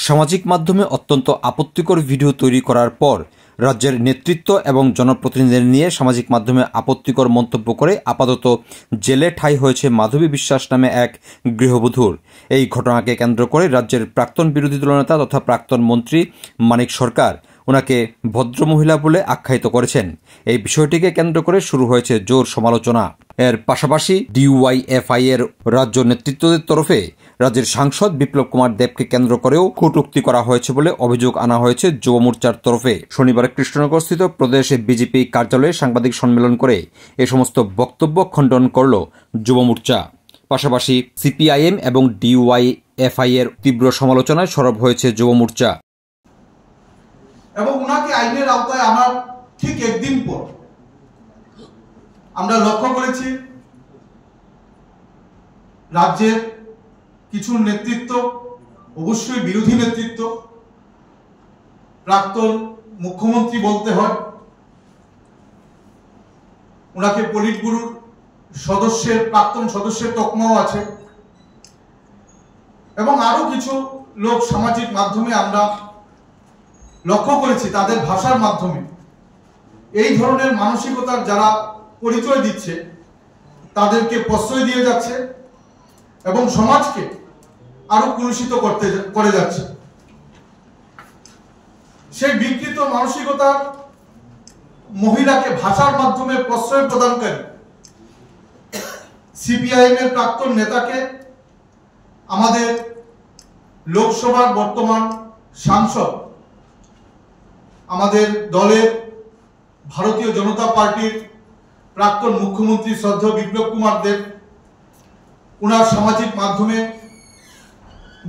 সামাজিক মাধ্যমে অত্যন্ত আপত্তিকর ভিডিও তৈরি করার পর রাজ্যের নেতৃত্ব এবং জনপ্রতিনিধিদের নিয়ে সামাজিক মাধ্যমে আপত্তিকর মন্তব্য করে আপাতত জেলে ঠাঁই হয়েছে মাধবী বিশ্বাস নামে এক গৃহবধূর। এই ঘটনাকে কেন্দ্র করে রাজ্যের প্রাক্তন বিরোধী দলনেতা তথা প্রাক্তন মন্ত্রী মানিক সরকার ওনাকে ভদ্রমহিলা বলে আখ্যায়িত করেছেন। এই বিষয়টিকে কেন্দ্র করে শুরু হয়েছে জোর সমালোচনা। এর পাশাপাশি ডিওয়াইএফআই এর রাজ্য নেতৃত্বদের তরফে রাজ্যের সাংসদ বিপ্লব কুমার দেবকে কেন্দ্র করেও কটূক্তি করা হয়েছে বলে অভিযোগ আনা হয়েছে যুব মোর্চার তরফে। শনিবার কৃষ্ণনগরস্থিত প্রদেশ বিজেপি কার্যালয়ে সাংবাদিক সম্মেলন করে এ সমস্ত বক্তব্য খণ্ডন করল যুব মোর্চা। পাশাপাশি সিপিআইএম এবং ডিওয়াইএফআই এর তীব্র সমালোচনায় সরব হয়েছে যুব মোর্চা। এবং উনাকে আইনের আওতায় আনার ঠিক একদিন পর আমরা লক্ষ্য করেছি রাজ্যের কিছু নেতৃত্ব, অবশ্যই বিরোধী নেতৃত্ব, প্রাক্তন মুখ্যমন্ত্রী বলতে হয়, ওনাকে পলিট ব্যুরোর প্রাক্তন সদস্যের তকমাও আছে, এবং আরো কিছু লোক সামাজিক মাধ্যমে আমরা লক্ষ্য করেছি তাদের ভাষার মাধ্যমে এই ধরনের মানসিকতার যারা পরিচয় দিচ্ছে তাদেরকে প্রশ্রয় দিয়ে যাচ্ছে এবং সমাজকে আরো কলুষিত করে যাচ্ছে। সেই বিকৃত মানসিকতার মহিলাকে ভাষার মাধ্যমে প্রশ্রয় প্রদানকারী সিপিআইএম এর প্রাক্তন নেতাকে আমাদের লোকসভার বর্তমান সাংসদ, আমাদের দলের ভারতীয় জনতা পার্টির প্রাক্তন মুখ্যমন্ত্রী শ্রদ্ধেয় বিপ্লব কুমার দেব উনার সামাজিক মাধ্যমে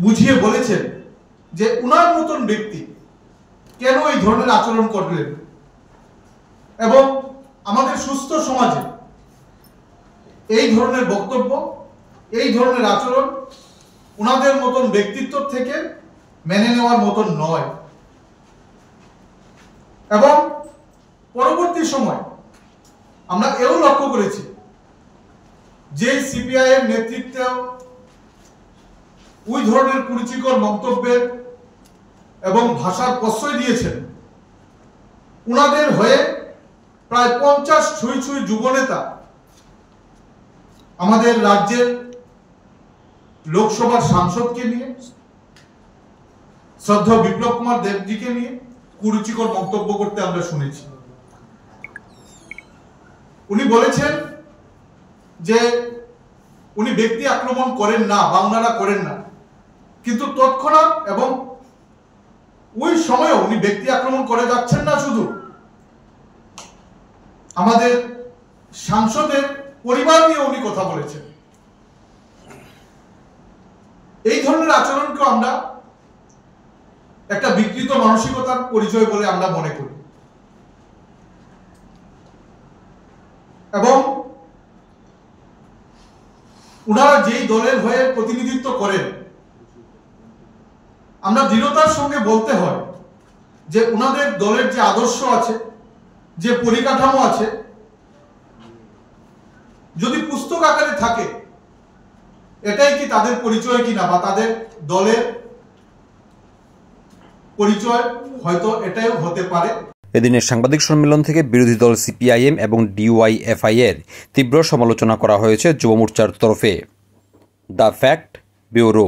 বুঝিয়ে বলেছেন যে উনার মতন ব্যক্তি কেন এই ধরনের আচরণ করলেন, এবং আমাদের সুস্থ সমাজে এই ধরনের বক্তব্য, এই ধরনের আচরণ উনাদের মতন ব্যক্তিত্ব থেকে মেনে নেওয়ার মতন নয়। এবং পরবর্তী সময় আমরা এও লক্ষ্য করেছি যে সিপিআইএম নেতৃত্ব ওই ধরনের কুরুচিকর মন্তব্যের এবং ভাষার প্রশ্রয় দিয়েছেন, উনাদের হয়ে প্রায় 50 ছুঁই যুবনেতা আমাদের রাজ্যের লোকসভার সাংসদকে নিয়ে, শ্রদ্ধেয় বিপ্লব কুমার দেবজিকে নিয়ে কুরুচিকর মন্তব্য করতে আমরা শুনেছি। উনি বলেছেন যে উনি ব্যক্তি আক্রমণ করেন না বা ওনারা করেন না, কিন্তু তৎক্ষণাৎ এবং ওই সময়ে উনি ব্যক্তি আক্রমণ করে যাচ্ছেন না, শুধু আমাদের সাংসদের পরিবার নিয়ে উনি কথা বলেছেন। এই ধরনের আচরণকে আমরা একটা বিকৃত মানসিকতার পরিচয় বলে আমরা মনে করি, এবং উনারা যেই দলের হয়ে প্রতিনিধিত্ব করেন আমরা দৃঢ়তার সঙ্গে বলতে হয় যে উনাদের দলের যে আদর্শ আছে, যে পরিকাঠামো আছে, যদি পুস্তক আকারে থাকে এটাই কি তাদের পরিচয় কিনা বা তাদের দলের পরিচয়, হয়তো এটাও হতে পারে। এদিনের সাংবাদিক সম্মেলন থেকে বিরোধী দল সিপিআইএম এবং ডিওয়াইএফআই এর তীব্র সমালোচনা করা হয়েছে যুব মোর্চার তরফে। The fact bureau.